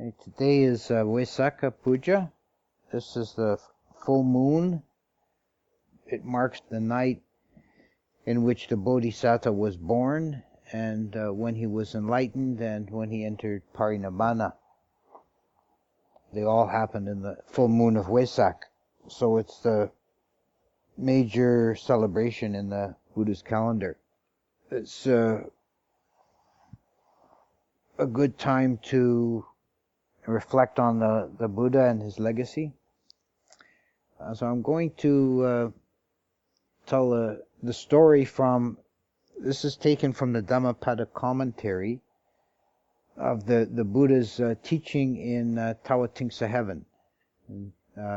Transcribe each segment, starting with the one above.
Okay, today is Vaisakha Puja. This is the full moon. It marks the night in which the Bodhisattva was born, and when he was enlightened, and when he entered Parinibbana. They all happened in the full moon of Vaisakha. So it's the major celebration in the Buddhist calendar. It's a good time to reflect on the Buddha and his legacy. So I'm going to tell the story from, this is taken from the Dhammapada commentary of the Buddha's teaching in Tavatimsa heaven. And,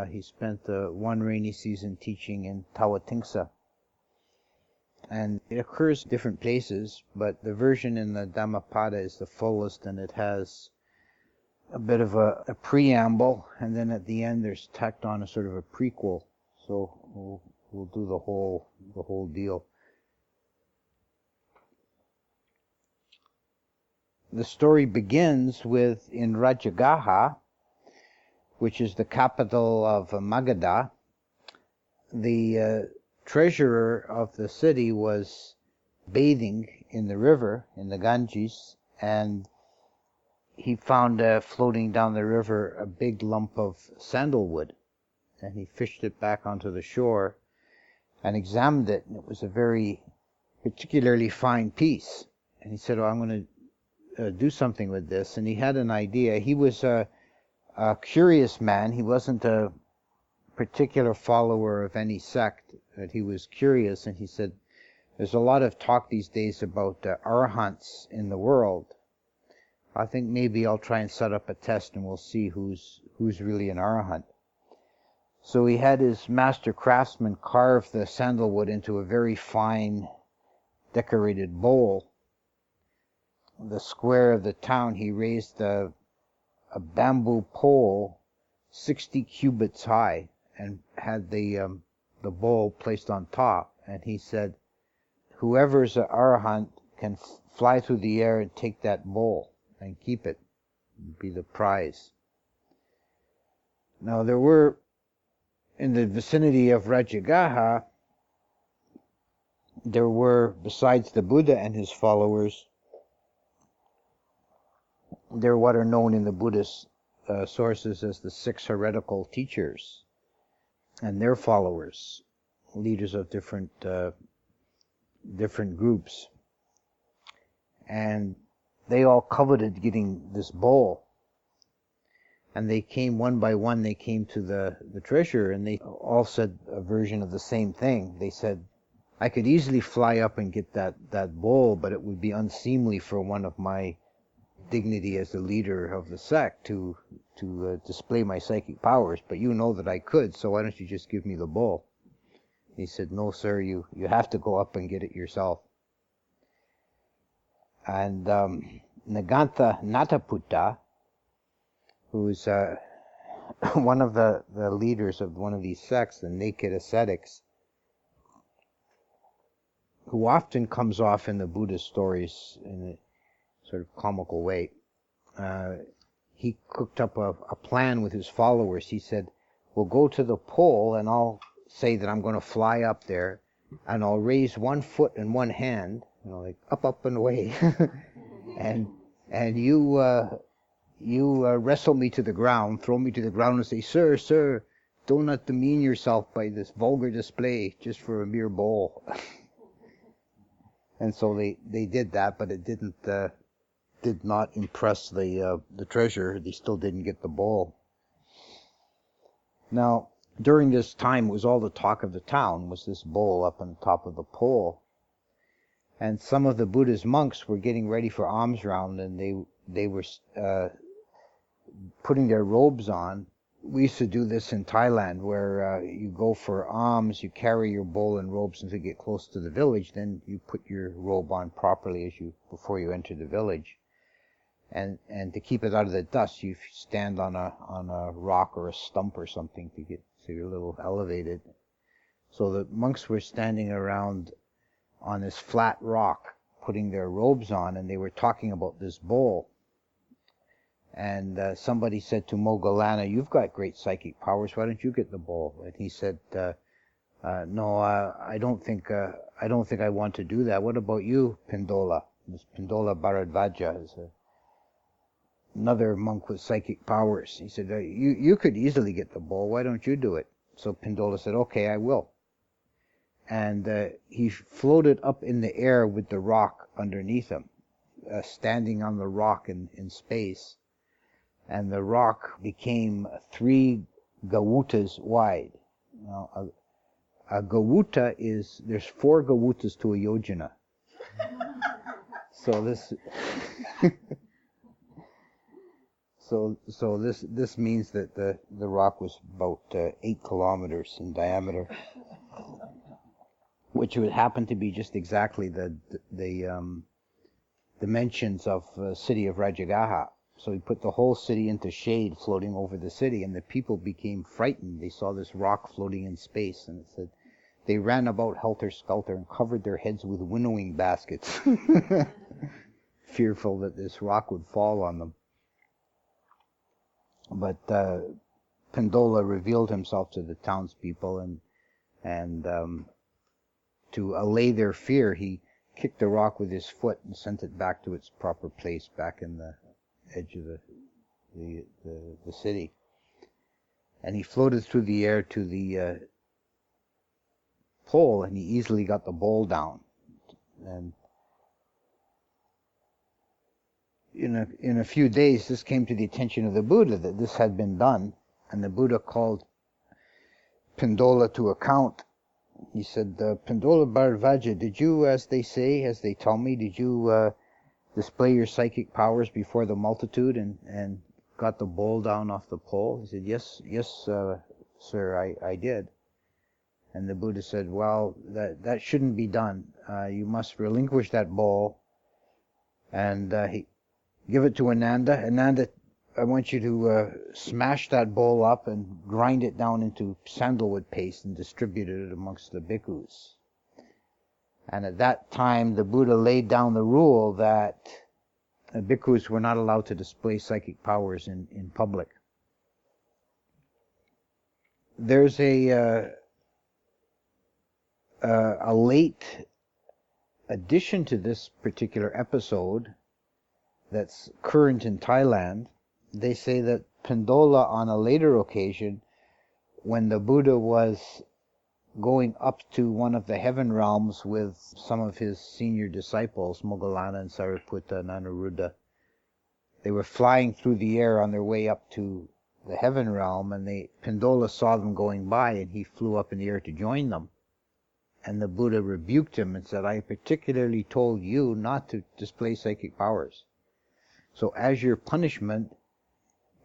he spent one rainy season teaching in Tavatimsa. And it occurs different places, but the version in the Dhammapada is the fullest, and it has a bit of a preamble, and then at the end there's tacked on a sort of a prequel. So we'll do the whole deal. The story begins with, in Rajagaha, which is the capital of Magadha, the treasurer of the city was bathing in the river, in the Ganges, and he found floating down the river a big lump of sandalwood, and he fished it back onto the shore and examined it, and it was a very particularly fine piece. And he said, I'm going to do something with this. And he had an idea. He was a curious man. He wasn't a particular follower of any sect, but he was curious, and he said, there's a lot of talk these days about arahants in the world. I think maybe I'll try and set up a test and we'll see who's really an arahant. So he had his master craftsman carve the sandalwood into a very fine decorated bowl. The square of the town, he raised a bamboo pole 60 cubits high and had the bowl placed on top. And he said, whoever's an arahant can fly through the air and take that bowl and keep it, be the prize. Now there were, in the vicinity of Rajagaha, there were, besides the Buddha and his followers, there are what are known in the Buddhist sources as the 6 heretical teachers and their followers, leaders of different groups. And they all coveted getting this bowl. And they came one by one, they came to the treasurer, and they all said a version of the same thing. They said, I could easily fly up and get that bowl, but it would be unseemly for one of my dignity as the leader of the sect to display my psychic powers, but you know that I could, so why don't you just give me the bowl? He said, no sir, you have to go up and get it yourself. And Nagantha Nataputta, who's one of the leaders of one of these sects, the naked ascetics, who often comes off in the Buddhist stories in a sort of comical way, he cooked up a plan with his followers. He said, we'll go to the pole and I'll say that I'm going to fly up there and I'll raise one foot and one hand, like up and away, and you wrestle me to the ground, throw me to the ground and say, sir, do not demean yourself by this vulgar display just for a mere bowl. And so they did that, but it did not impress the treasurer. They still didn't get the bowl. Now, during this time, it was all the talk of the town, was this bowl up on top of the pole. And some of the Buddhist monks were getting ready for alms round, and they were putting their robes on. We used to do this in Thailand, where you go for alms, you carry your bowl and robes until you get close to the village, then you put your robe on properly before you enter the village. And to keep it out of the dust, you stand on a rock or a stump or something to get so you're a little elevated. So the monks were standing around on this flat rock, putting their robes on, and they were talking about this bowl. And somebody said to Moggallana, "You've got great psychic powers. Why don't you get the bowl?" And he said, "No, I don't think I want to do that. What about you, Pindola?" This Pindola Bharadvaja is another monk with psychic powers. He said, "You could easily get the bowl. Why don't you do it?" So Pindola said, "Okay, I will." And he floated up in the air with the rock underneath him, standing on the rock in space. And the rock became 3 gawutas wide. Now, a gawuta is, there's 4 gawutas to a yojana. So this, so this means that the rock was about 8 kilometers in diameter, which would happen to be just exactly the dimensions of the city of Rajagaha. So he put the whole city into shade, floating over the city, and the people became frightened. They saw this rock floating in space, and it said they ran about helter-skelter and covered their heads with winnowing baskets, fearful that this rock would fall on them. But Pindola revealed himself to the townspeople, and to allay their fear, he kicked the rock with his foot and sent it back to its proper place, back in the edge of the city. And he floated through the air to the pole, and he easily got the bowl down. And in a few days, this came to the attention of the Buddha that this had been done, and the Buddha called Pindola to account. He said, "Pindola Bharadvaja, did you, as they tell me, did you display your psychic powers before the multitude and got the bowl down off the pole?" He said, yes, sir, I did. And the Buddha said, "Well, that shouldn't be done. You must relinquish that bowl and give it to Ananda. Ananda, I want you to smash that bowl up and grind it down into sandalwood paste and distribute it amongst the bhikkhus." And at that time, the Buddha laid down the rule that bhikkhus were not allowed to display psychic powers in public. There's a late addition to this particular episode that's current in Thailand. They say that Pindola, on a later occasion, when the Buddha was going up to one of the heaven realms with some of his senior disciples, Moggallana and Sariputta and Anuruddha, they were flying through the air on their way up to the heaven realm, and Pindola saw them going by, and he flew up in the air to join them. And the Buddha rebuked him and said, "I particularly told you not to display psychic powers. So as your punishment,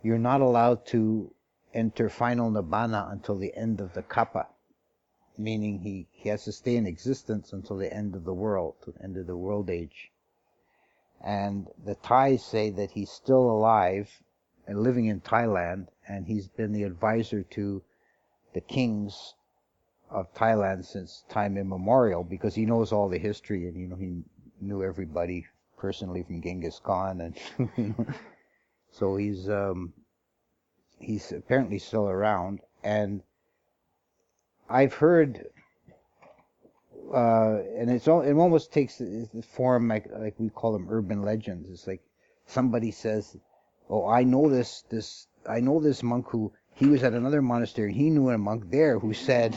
you're not allowed to enter final nibbana until the end of the kappa," meaning he has to stay in existence until the end of the world, the end of the world age. And the Thais say that he's still alive and living in Thailand, and he's been the advisor to the kings of Thailand since time immemorial, because he knows all the history, and he knew everybody personally from Genghis Khan, and so he's apparently still around. And I've heard, and it almost takes the form like we call them urban legends. It's like somebody says, "Oh, I know this monk who he was at another monastery. He knew a monk there who said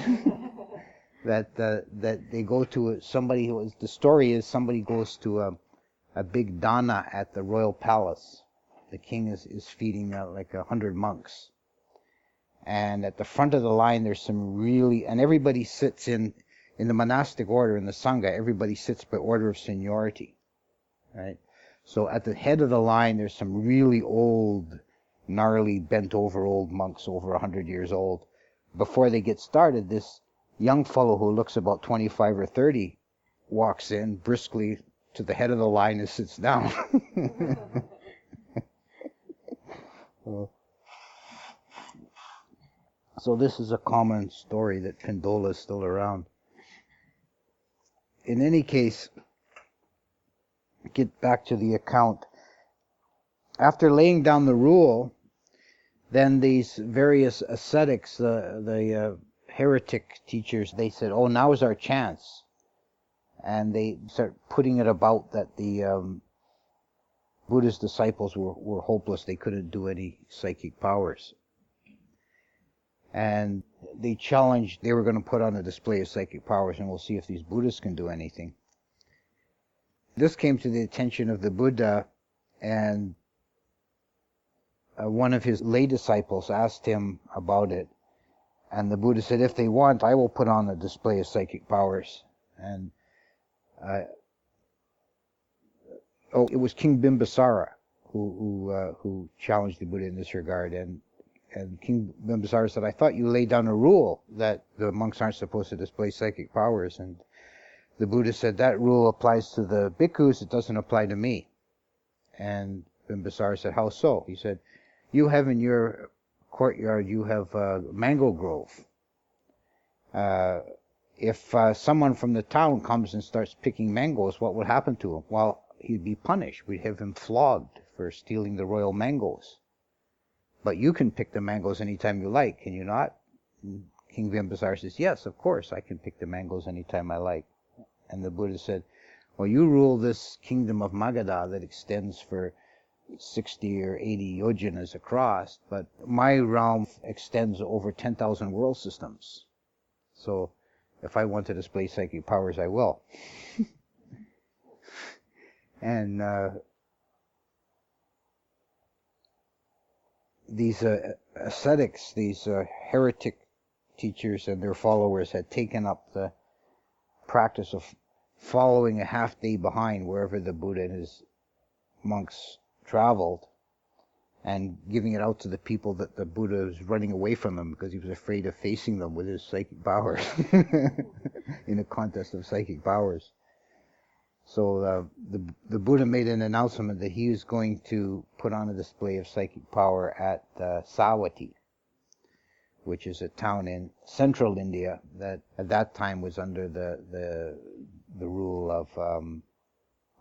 that they go to somebody who was." The story is somebody goes to a big dana at the royal palace. The king is feeding like 100 monks. And at the front of the line, there's some really, and everybody sits in the monastic order, in the Sangha, everybody sits by order of seniority, right? So at the head of the line, there's some really old, gnarly, bent-over old monks, over 100 years old. Before they get started, this young fellow who looks about 25 or 30 walks in briskly to the head of the line and sits down. So this is a common story that Pindola is still around. In any case, get back to the account. after laying down the rule, then these various ascetics, the heretic teachers, they said, oh, now is our chance. And they start putting it about that the Buddha's disciples were hopeless. They couldn't do any psychic powers. And they challenged, they were going to put on a display of psychic powers, and we'll see if these Buddhists can do anything. This came to the attention of the Buddha, and one of his lay disciples asked him about it. And the Buddha said, if they want, I will put on a display of psychic powers. And it was King Bimbisara who challenged the Buddha in this regard. And King Bimbisara said, I thought you laid down a rule that the monks aren't supposed to display psychic powers. And the Buddha said, that rule applies to the bhikkhus, it doesn't apply to me. And Bimbisara said, how so? He said, you have in your courtyard, you have a mango grove. If someone from the town comes and starts picking mangoes, what would happen to him? Well, he'd be punished. We'd have him flogged for stealing the royal mangoes. But you can pick the mangoes anytime you like, can you not? And King Bimbisara says, yes, of course, I can pick the mangoes anytime I like. And the Buddha said, well, you rule this kingdom of Magadha that extends for 60 or 80 yojanas across, but my realm extends over 10,000 world systems. So if I want to display psychic powers, I will. And these ascetics, these heretic teachers and their followers had taken up the practice of following a half day behind wherever the Buddha and his monks traveled, and giving it out to the people that the Buddha was running away from them because he was afraid of facing them with his psychic powers in a contest of psychic powers. So the Buddha made an announcement that he was going to put on a display of psychic power at Savatthi, which is a town in central India that at that time was under the rule of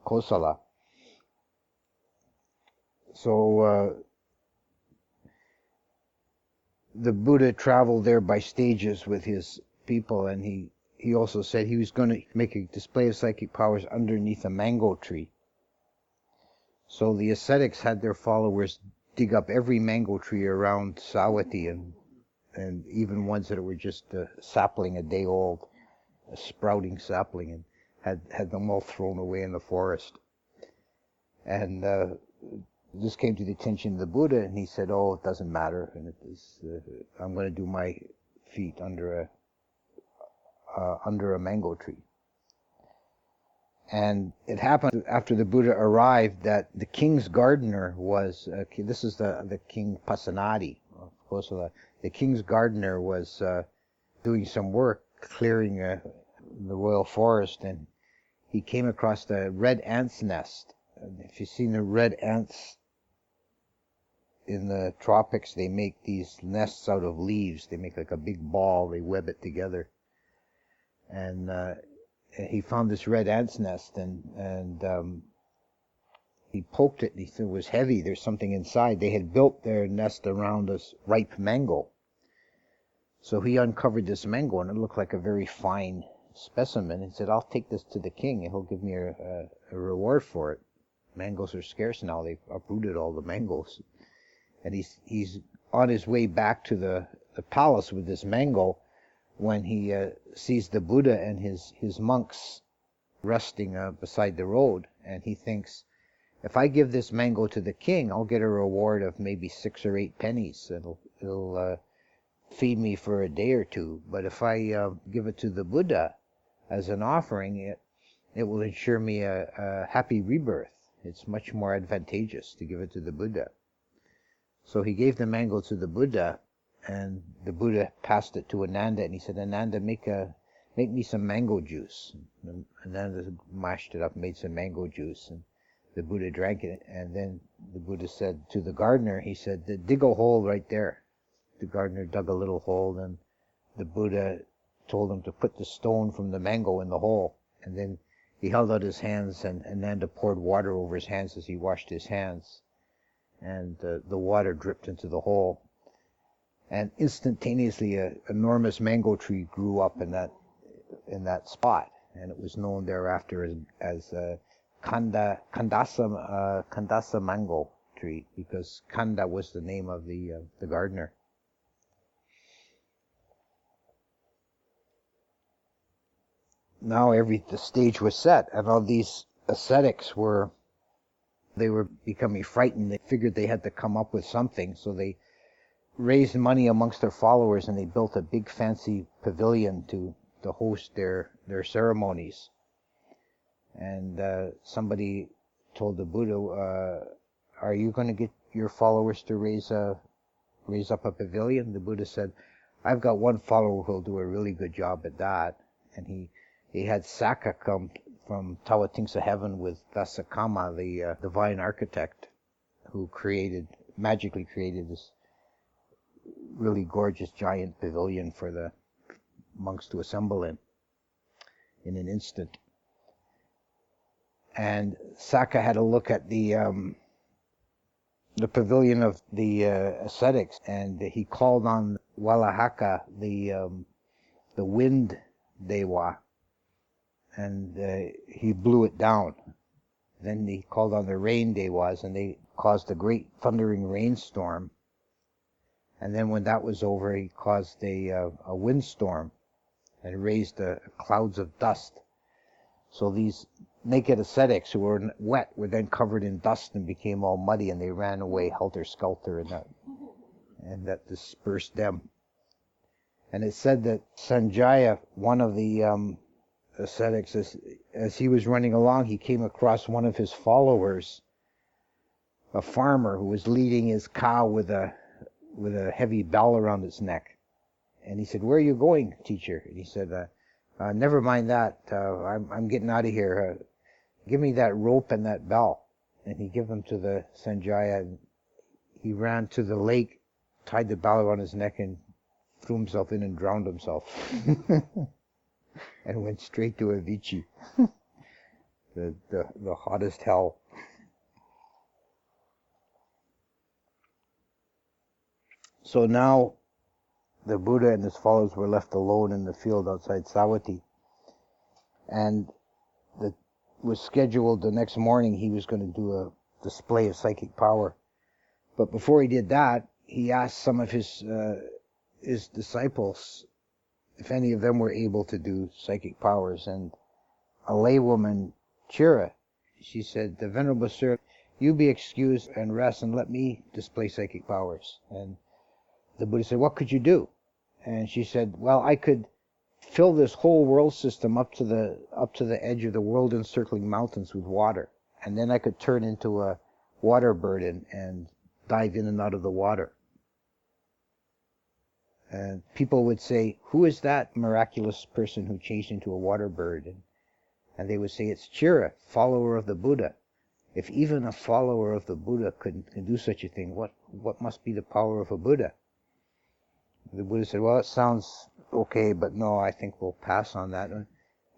Kosala. So the Buddha traveled there by stages with his people, and he also said he was going to make a display of psychic powers underneath a mango tree. So the ascetics had their followers dig up every mango tree around Savatthi, and even ones that were just a sapling a day old, a sprouting sapling, and had them all thrown away in the forest. And this came to the attention of the Buddha, and he said, oh, it doesn't matter, and I'm going to do my feet under a mango tree. And it happened after the Buddha arrived that the king's gardener was, this is the King Pasenadi, of course, the king's gardener was doing some work clearing the royal forest, and he came across the red ant's nest. And if you've seen the red ants in the tropics, they make these nests out of leaves. They make like a big ball, they web it together. And he found this red ant's nest, and he poked it, and he said it was heavy, there's something inside. They had built their nest around a ripe mango. So he uncovered this mango, and it looked like a very fine specimen. He said, I'll take this to the king, and he'll give me a reward for it. Mangoes are scarce now. They've uprooted all the mangoes. And he's on his way back to the palace with this mango when he sees the Buddha and his monks resting beside the road. And he thinks, if I give this mango to the king, I'll get a reward of maybe 6 or 8 pennies. It'll feed me for a day or two. But if I give it to the Buddha as an offering, it will ensure me a happy rebirth. It's much more advantageous to give it to the Buddha. So he gave the mango to the Buddha, and the Buddha passed it to Ananda, and he said, Ananda, make me some mango juice. And Ananda mashed it up, made some mango juice, and the Buddha drank it. And then the Buddha said to the gardener, he said, dig a hole right there. The gardener dug a little hole, and the Buddha told him to put the stone from the mango in the hole. And then he held out his hands, and Ananda poured water over his hands as he washed his hands. and the water dripped into the hole. And instantaneously, an enormous mango tree grew up in that spot, and it was known thereafter as Kandasa mango tree, because Kanda was the name of the gardener. Now the stage was set, and all these ascetics were becoming frightened. They figured they had to come up with something, so they raised money amongst their followers, and they built a big fancy pavilion to host their ceremonies. And somebody told the Buddha, are you going to get your followers to raise up a pavilion? The Buddha said, I've got one follower who'll do a really good job at that. And he had Saka come from Tavatimsa heaven with Vasakama, the divine architect, who magically created this really gorgeous giant pavilion for the monks to assemble in an instant. And Saka had a look at the pavilion of the ascetics, and he called on Walahaka, the wind dewa, and he blew it down. Then he called on the rain dewas, and they caused a great thundering rainstorm. And then when that was over, he caused a windstorm and raised clouds of dust. So these naked ascetics who were wet were then covered in dust and became all muddy, and they ran away helter-skelter, and that dispersed them. And it said that Sanjaya, one of the ascetics, as he was running along, he came across one of his followers, a farmer who was leading his cow with a heavy bell around its neck. And he said, "Where are you going, teacher?" And he said, "Never mind that. I'm getting out of here. Give me that rope and that bell." And he gave them to the Sanjaya, and he ran to the lake, tied the bell around his neck, and threw himself in and drowned himself. And went straight to Avicii, the hottest hell. So now the Buddha and his followers were left alone in the field outside Sawati. And it was scheduled the next morning he was going to do a display of psychic power. But before he did that, he asked some of his disciples if any of them were able to do psychic powers. And a laywoman, Chira, she said, "The Venerable Sir, you be excused and rest and let me display psychic powers." And the Buddha said, "What could you do?" And she said, "Well, I could fill this whole world system up to the edge of the world encircling mountains with water, and then I could turn into a water bird and dive in and out of the water." And people would say, "Who is that miraculous person who changed into a water bird?" And they would say, "It's Chira, follower of the Buddha." If even a follower of the Buddha can do such a thing, what must be the power of a Buddha? The Buddha said, "Well, it sounds okay, but no, I think we'll pass on that."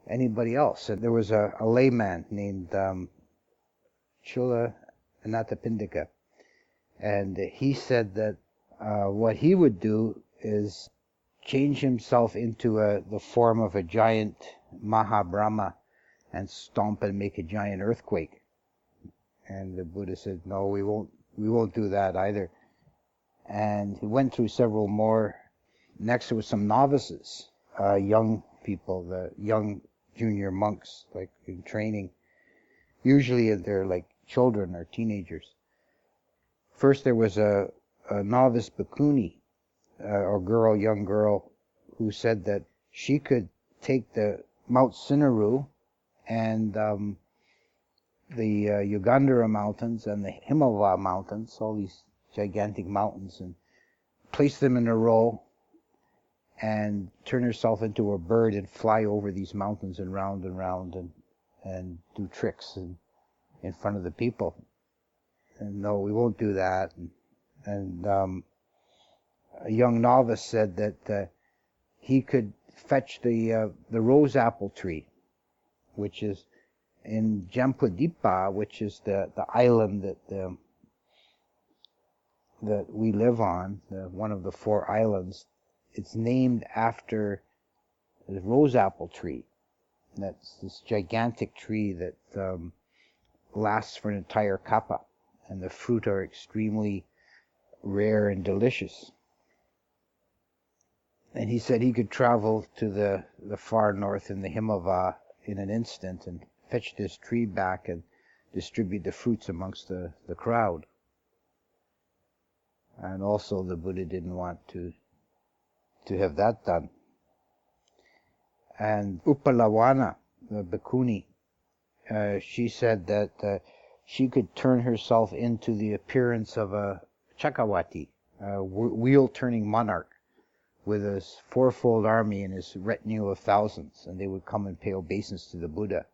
Anybody else? And there was a layman named Chula Anathapindika, and he said that what he would do is change himself into the form of a giant Mahabrahma and stomp and make a giant earthquake. And the Buddha said, "No, we won't do that either." And he went through several more. Next, there was some novices, young people, the young junior monks, like in training. Usually they're like children or teenagers. First, there was a novice bhikkhuni, or young girl, who said that she could take the Mount Sinaru and the Ugandhara mountains and the Himalaya mountains, all these gigantic mountains, and place them in a row and turn herself into a bird and fly over these mountains and round and do tricks in front of the people. And no, we won't do that. And a young novice said that he could fetch the rose apple tree, which is in Jampudipa, which is the island that that we live on, one of the 4 islands, it's named after the rose apple tree. That's this gigantic tree that lasts for an entire kappa, and the fruit are extremely rare and delicious. And he said he could travel to the far north in the Himava in an instant and fetch this tree back and distribute the fruits amongst the crowd. And also the Buddha didn't want to have that done. And Upalawana, the bhikkhuni, she said that she could turn herself into the appearance of a Chakrawati, a wheel-turning monarch, with his 4-fold army and his retinue of thousands, and they would come and pay obeisance to the Buddha.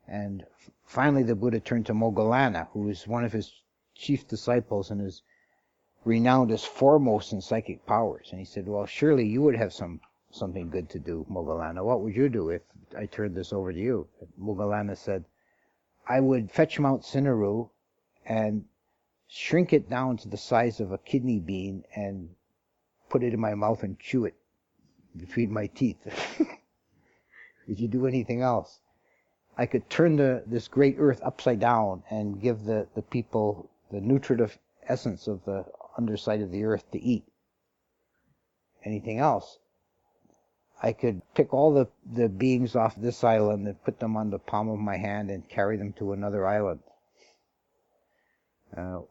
And finally the Buddha turned to Moggallana, who was one of his chief disciples and is renowned as foremost in psychic powers. And he said, well, surely you would have something good to do, Moggallana. What would you do if I turned this over to you? Moggallana said, I would fetch Mount Sinnaru and shrink it down to the size of a kidney bean and put it in my mouth and chew it between my teeth. Would you do anything else? I could turn this great earth upside down and give the people the nutritive essence of the underside of the earth to eat. Anything else? I could pick all the beings off this island and put them on the palm of my hand and carry them to another island.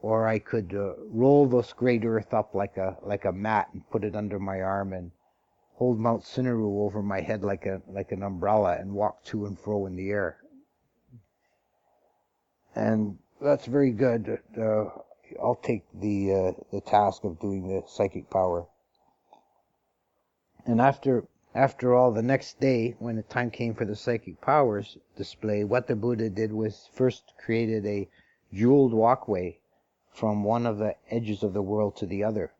Or I could roll this great earth up like a mat and put it under my arm and hold Mount Sinnaru over my head like an umbrella and walk to and fro in the air. And that's very good. I'll take the task of doing the psychic power. And after all, the next day, when the time came for the psychic powers display, what the Buddha did was first created a jeweled walkway from one of the edges of the world to the other.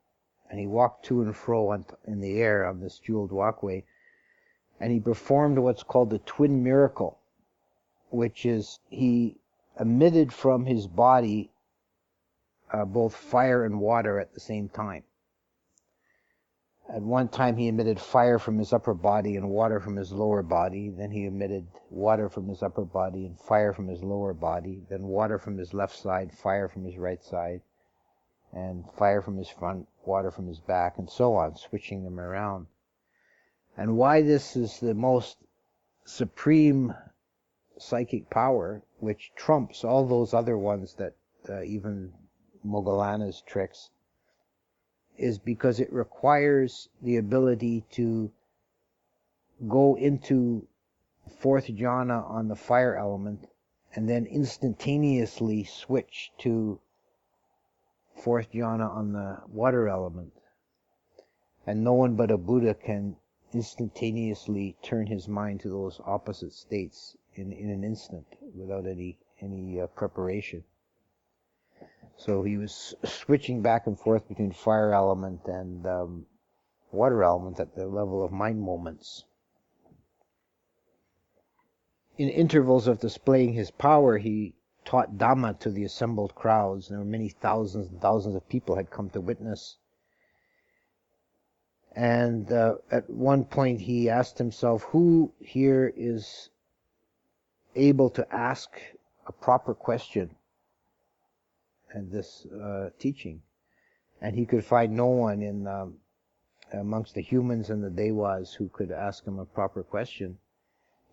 And he walked to and fro in the air on this jeweled walkway. And he performed what's called the twin miracle, which is he emitted from his body both fire and water at the same time. At one time he emitted fire from his upper body and water from his lower body. Then he emitted water from his upper body and fire from his lower body. Then water from his left side, fire from his right side, and fire from his front, water from his back, and so on, switching them around. And why this is the most supreme psychic power, which trumps all those other ones that even Moggallana's tricks, is because it requires the ability to go into 4th jhana on the fire element and then instantaneously switch to 4th jhana on the water element. And no one but a Buddha can instantaneously turn his mind to those opposite states in an instant without any preparation. So he was switching back and forth between fire element and water element at the level of mind moments. In intervals of displaying his power, he taught Dhamma to the assembled crowds. There were many thousands and thousands of people had come to witness. And at one point he asked himself, who here is able to ask a proper question at this teaching? And he could find no one amongst the humans and the devas who could ask him a proper question.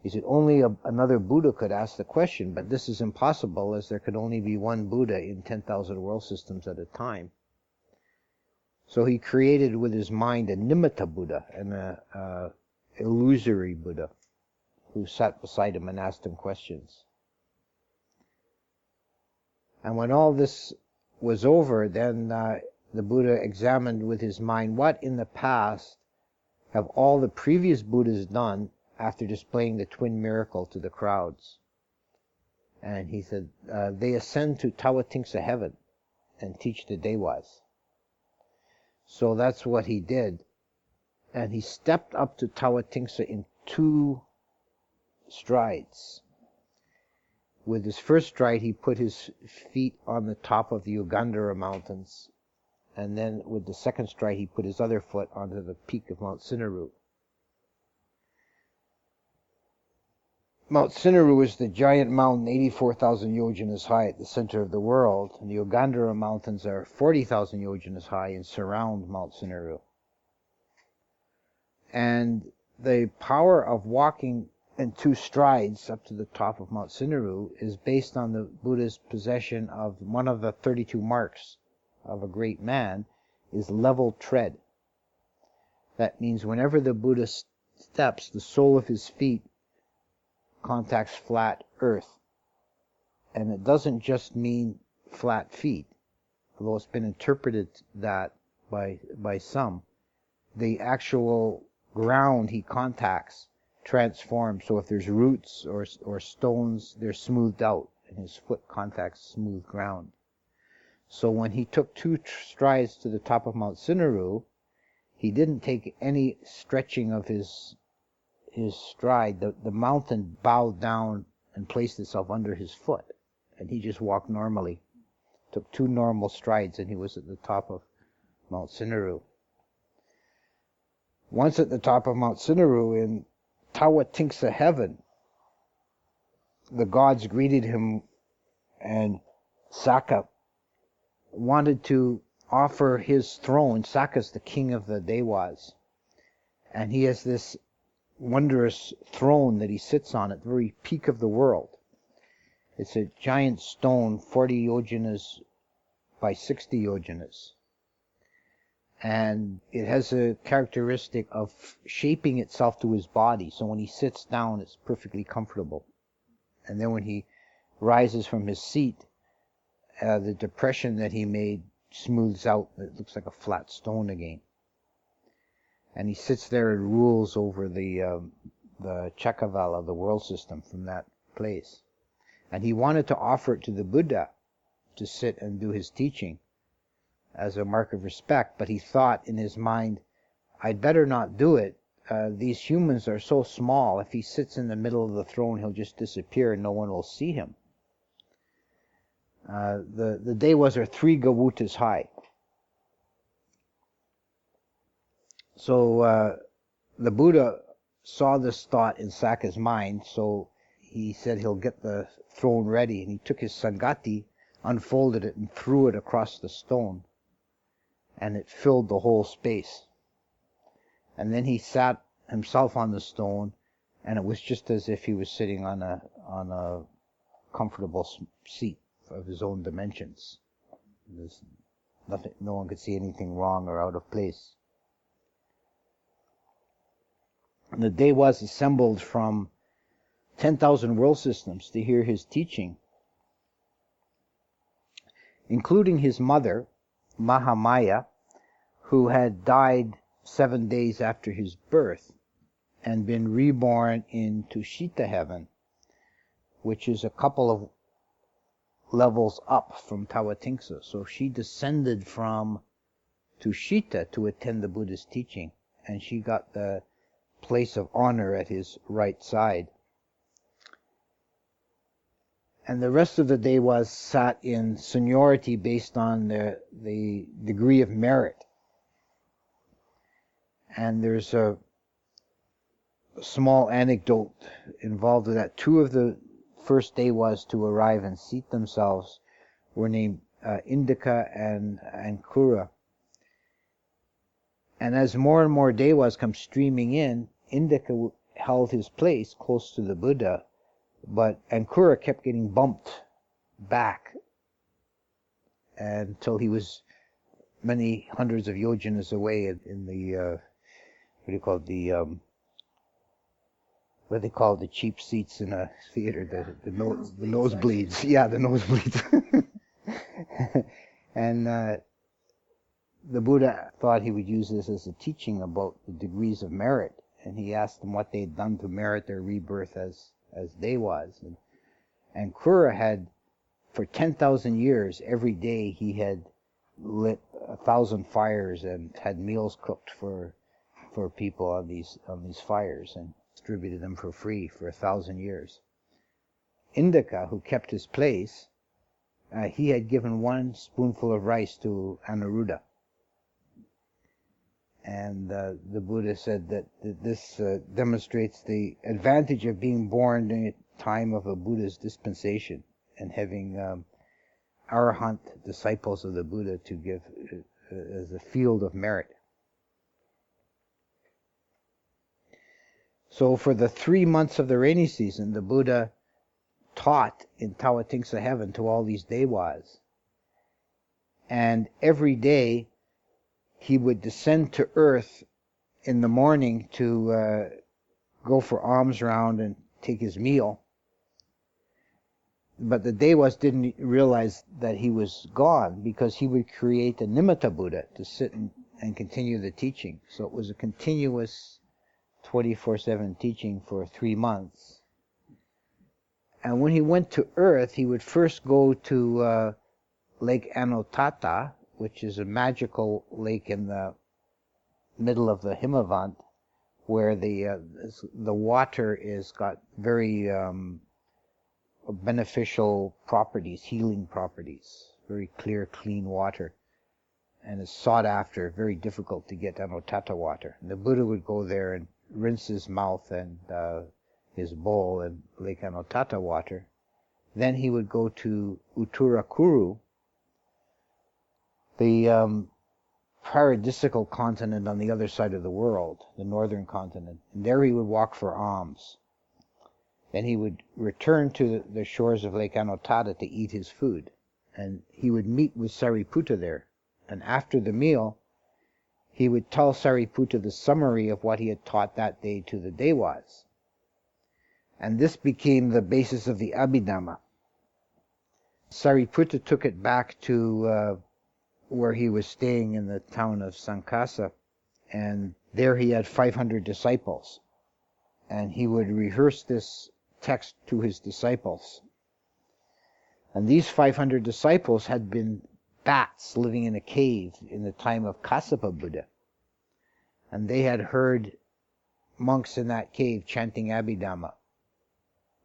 He said only another Buddha could ask the question, but this is impossible as there could only be one Buddha in 10,000 world systems at a time. So he created with his mind a nimitta Buddha and a illusory Buddha who sat beside him and asked him questions. And when all this was over, then the Buddha examined with his mind what in the past have all the previous Buddhas done after displaying the twin miracle to the crowds. And he said, they ascend to Tavatimsa heaven and teach the devas. So that's what he did. And he stepped up to Tavatimsa in 2 strides. with his first stride, he put his feet on the top of the Ugandhara mountains, and then with the second stride, he put his other foot onto the peak of Mount Sinaru. Mount Sinaru is the giant mountain 84,000 yojanas high at the center of the world, and the Ugandhara mountains are 40,000 yojanas high and surround Mount Sinaru. And the power of walking in 2 strides up to the top of Mount Sinaru is based on the Buddha's possession of one of the 32 marks of a great man, is level tread. That means whenever the Buddha steps, the sole of his feet contacts flat earth. And it doesn't just mean flat feet, although it's been interpreted that by some. The actual ground he contacts transforms, so if there's roots or stones, they're smoothed out, and his foot contacts smooth ground. So when he took 2 strides to the top of Mount Sinaru, he didn't take any stretching of his stride. The mountain bowed down and placed itself under his foot, and he just walked normally. Took 2 normal strides, and he was at the top of Mount Sinaru. Once at the top of Mount Sinaru, in Tavatimsa heaven, the gods greeted him, and Sakka wanted to offer his throne. Sakka's the king of the Devas, and he has this wondrous throne that he sits on at the very peak of the world. It's a giant stone, 40 yojanas by 60 yojanas. And it has a characteristic of shaping itself to his body, so when he sits down, it's perfectly comfortable. And then when he rises from his seat, the depression that he made smooths out. It looks like a flat stone again. And he sits there and rules over the Chakavala, the world system, from that place. And he wanted to offer it to the Buddha to sit and do his teaching as a mark of respect, but he thought in his mind, I'd better not do it. These humans are so small, if he sits in the middle of the throne, he'll just disappear and no one will see him. The Devas are 3 Gawutas high. So the Buddha saw this thought in Sakka's mind, so he said he'll get the throne ready, and he took his Sangati, unfolded it, and threw it across the stone, and it filled the whole space. And then he sat himself on the stone, and it was just as if he was sitting on a comfortable seat of his own dimensions. There's nothing, no one could see anything wrong or out of place. And the Devas assembled from 10,000 world systems to hear his teaching, including his mother, Mahamaya, who had died 7 days after his birth and been reborn in Tushita heaven, which is a couple of levels up from Tavatimsa. So she descended from Tushita to attend the Buddha's teaching, and she got the place of honor at his right side. And the rest of the Devas sat in seniority based on the degree of merit. And there's a small anecdote involved with that. 2 of the first Devas to arrive and seat themselves were named Indika and Ankura. And as more and more Devas come streaming in, Indika held his place close to the Buddha, but Ankura kept getting bumped back until he was many hundreds of yojanas away in the what do they call the cheap seats in a theater, the nosebleeds. Yeah, the nosebleeds. And the Buddha thought he would use this as a teaching about the degrees of merit, and he asked them what they'd done to merit their rebirth as Devas. And Kura had, for 10,000 years, every day he had lit 1,000 fires and had meals cooked for people on these fires and distributed them for free for 1,000 years. Indaka, who kept his place, he had given 1 spoonful of rice to Anuruddha. And the Buddha said that this demonstrates the advantage of being born during a time of a Buddha's dispensation and having arahant disciples of the Buddha to give as a field of merit. So for the 3 months of the rainy season, the Buddha taught in Tavatimsa heaven to all these devas. And every day he would descend to earth in the morning to go for alms round and take his meal. But the devas didn't realize that he was gone, because he would create a nimitta Buddha to sit and continue the teaching. So it was a continuous 24/7 teaching for 3 months. And when he went to earth, he would first go to Lake Anotata, which is a magical lake in the middle of the Himavant, where the water is got very beneficial properties, healing properties, very clear, clean water, and is sought after, very difficult to get Anotata water. And the Buddha would go there and rinse his mouth and his bowl in Lake Anotata water. Then he would go to Uttarakuru, the paradisical continent on the other side of the world, the northern continent. And there he would walk for alms. Then he would return to the shores of Lake Anotata to eat his food. And he would meet with Sariputta there. And after the meal, he would tell Sariputta the summary of what he had taught that day to the devas. And this became the basis of the Abhidhamma. Sariputta took it back to where he was staying in the town of Sankasa, and there he had 500 disciples. And he would rehearse this text to his disciples. And these 500 disciples had been bats living in a cave in the time of Kassapa Buddha. And they had heard monks in that cave chanting Abhidhamma.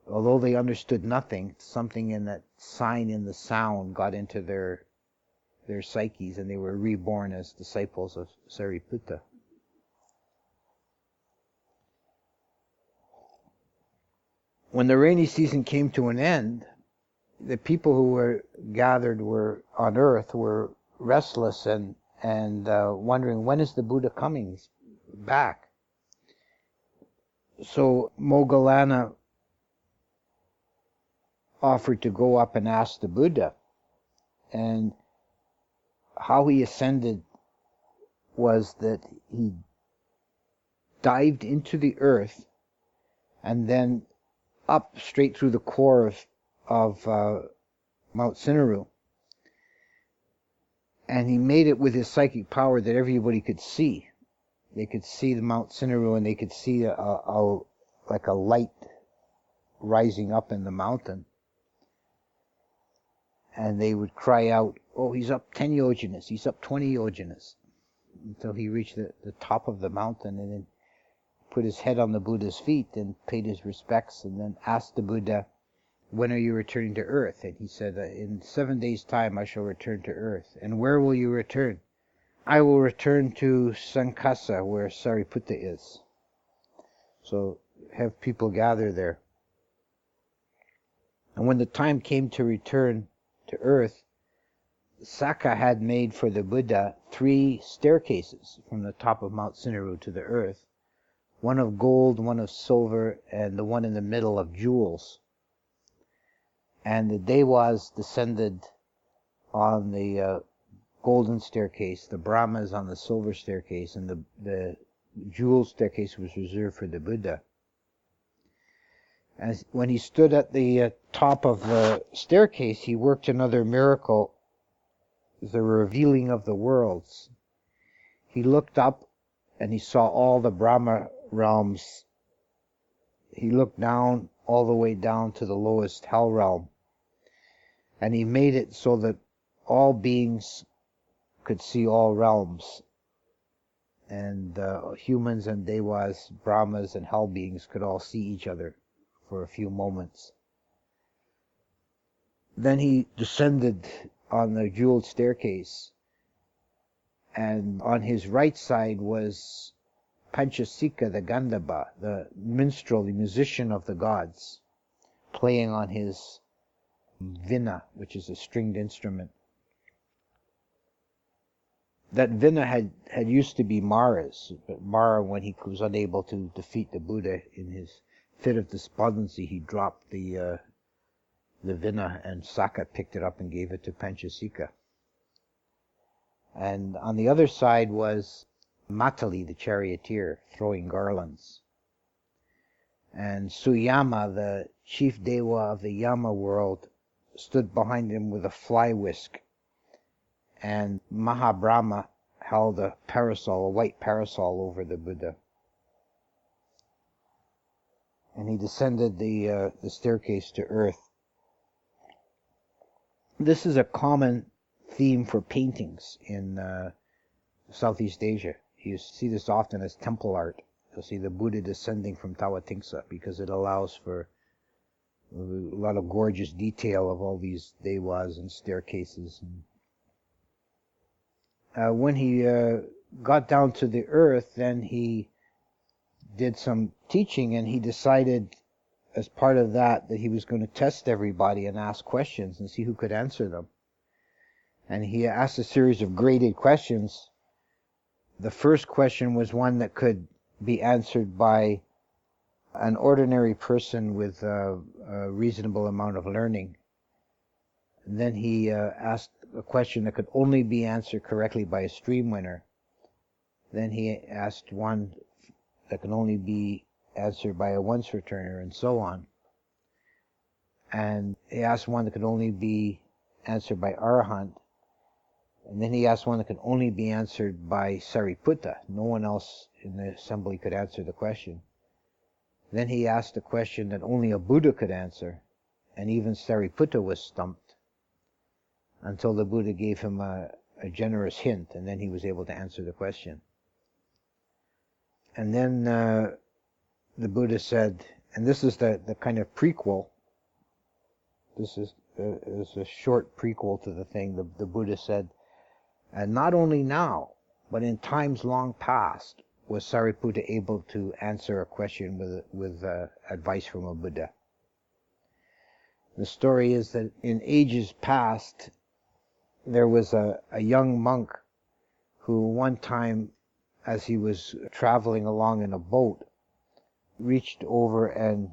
Although they understood nothing, something in that sign in the sound got into their psyches, and they were reborn as disciples of Sariputta. When the rainy season came to an end, the people who were gathered on earth were restless and wondering, when is the Buddha coming back? So Moggallana offered to go up and ask the Buddha. And how he ascended was that he dived into the earth and then up straight through the core of Mount Sinnaru. And he made it with his psychic power that everybody could see. They could see the Mount Sinnaru, and they could see like a light rising up in the mountain. And they would cry out, "Oh, he's up 10 yojanas, he's up 20 yojanas," until he reached the top of the mountain, and then put his head on the Buddha's feet and paid his respects, and then asked the Buddha, "When are you returning to earth?" And he said, "In 7 days' time I shall return to earth." "And where will you return?" "I will return to Sankasa, where Sariputta is." So have people gather there. And when the time came to return to earth, Sakka had made for the Buddha 3 staircases from the top of Mount Sinnaru to the earth, one of gold, one of silver, and the one in the middle of jewels. And the devas descended on the golden staircase, the Brahmas on the silver staircase, and the jewel staircase was reserved for the Buddha. As when he stood at the top of the staircase, he worked another miracle, the revealing of the worlds. He looked up and he saw all the Brahma realms. He looked down, all the way down to the lowest hell realm. And he made it so that all beings could see all realms. And humans and devas, Brahmas and hell beings could all see each other for a few moments. Then he descended on the jeweled staircase, and on his right side was Panchasika, the Gandhaba, the minstrel, the musician of the gods, playing on his vina, which is a stringed instrument. That vina had used to be Mara's, but Mara, when he was unable to defeat the Buddha in his fit of despondency, he dropped the vina, and Saka picked it up and gave it to Panchasika. And on the other side was Matali, the charioteer, throwing garlands. And Suyama, the chief Dewa of the Yama world, stood behind him with a fly whisk. And Mahabrahma held a parasol, a white parasol, over the Buddha. And he descended the staircase to earth. This is a common theme for paintings in Southeast Asia. You see this often as temple art. You'll see the Buddha descending from Tavatimsa because it allows for a lot of gorgeous detail of all these dewas and staircases. When he got down to the earth, then he did some teaching, and he decided as part of that he was going to test everybody and ask questions and see who could answer them. And he asked a series of graded questions. The first question was one that could be answered by an ordinary person with a reasonable amount of learning. And then he asked a question that could only be answered correctly by a stream winner. Then he asked one that can only be answered by a once returner, and so on. And he asked one that could only be answered by Arahant. And then he asked one that could only be answered by Sariputta. No one else in the assembly could answer the question. Then he asked a question that only a Buddha could answer, and even Sariputta was stumped, until the Buddha gave him a generous hint, and then he was able to answer the question. And then the Buddha said, and this is the kind of prequel, this is a short prequel to the thing, the Buddha said, and not only now, but in times long past, was Sariputta able to answer a question with advice from a Buddha. The story is that in ages past, there was a young monk who one time, as he was traveling along in a boat, reached over and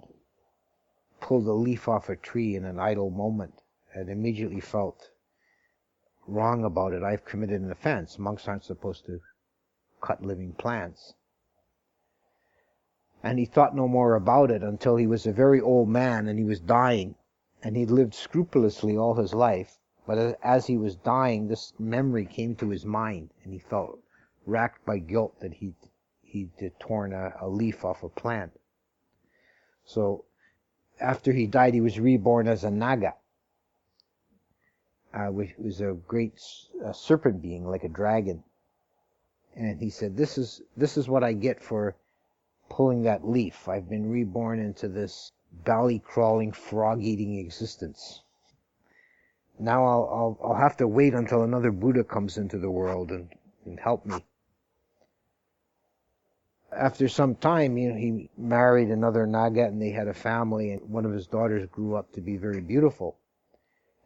pulled a leaf off a tree in an idle moment, and immediately felt wrong about it. I've committed an offense. Monks aren't supposed to cut living plants. And he thought no more about it until he was a very old man and he was dying. And he'd lived scrupulously all his life. But as he was dying, this memory came to his mind, and he felt racked by guilt that he'd torn a leaf off a plant. So after he died, he was reborn as a Naga, which was a great serpent being, like a dragon. And he said, this is what I get for pulling that leaf. I've been reborn into this valley-crawling, frog-eating existence. Now I'll have to wait until another Buddha comes into the world and help me. After some time, he married another Naga, and they had a family, and one of his daughters grew up to be very beautiful.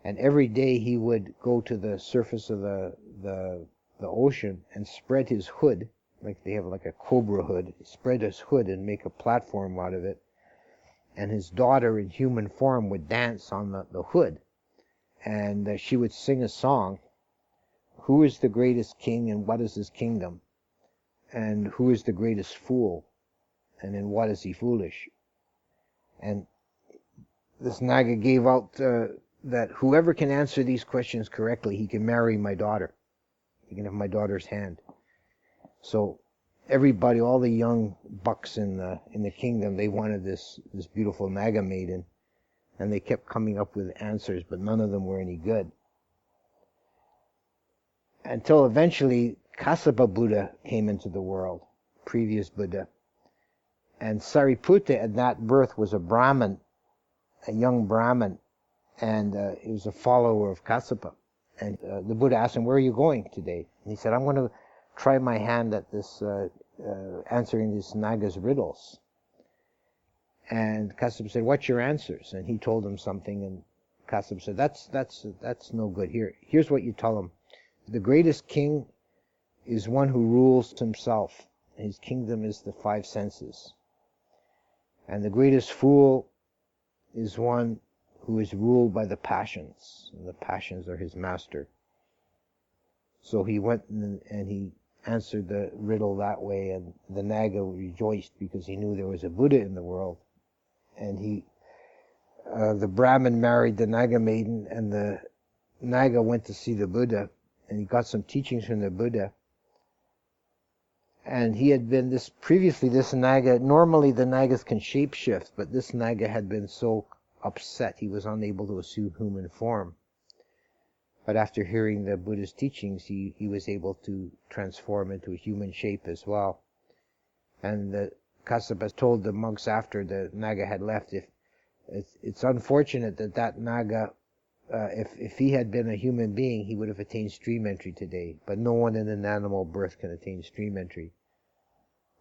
And every day he would go to the surface of the ocean and spread his hood, like they have like a cobra hood, spread his hood and make a platform out of it. And his daughter in human form would dance on the hood. And she would sing a song. Who is the greatest king, and what is his kingdom? And who is the greatest fool, and in what is he foolish? And this Naga gave out that whoever can answer these questions correctly, he can marry my daughter. He can have my daughter's hand. So everybody, all the young bucks in the kingdom, they wanted this beautiful Naga maiden. And they kept coming up with answers, but none of them were any good. Until eventually Kassapa Buddha came into the world, previous Buddha. And Sariputta at that birth was a Brahmin, a young Brahmin. And he was a follower of Kassapa. And the Buddha asked him, "Where are you going today?" And he said, "I'm going to try my hand at this answering this Naga's riddles." And Kassapa said, "What's your answers?" And he told him something, and Kassapa said, That's no good. Here's what you tell him. The greatest king is one who rules himself. His kingdom is the five senses. And the greatest fool is one who is ruled by the passions, and the passions are his master." So he went and he answered the riddle that way, and the Naga rejoiced because he knew there was a Buddha in the world. And the Brahmin married the Naga maiden, and the Naga went to see the Buddha, and he got some teachings from the Buddha. And he had been previously this Naga, normally the Nagas can shapeshift, but this Naga had been so upset he was unable to assume human form. But after hearing the Buddha's teachings, he was able to transform into a human shape as well. And the Kassapa told the monks after the Naga had left, it's unfortunate that Naga, if he had been a human being, he would have attained stream entry today. But no one in an animal birth can attain stream entry.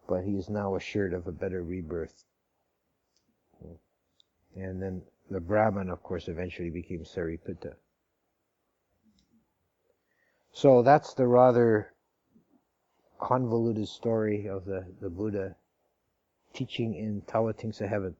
But he is now assured of a better rebirth. And then the Brahman, of course, eventually became Sariputta. So that's the rather convoluted story of the Buddha teaching in Tavatimsa heaven.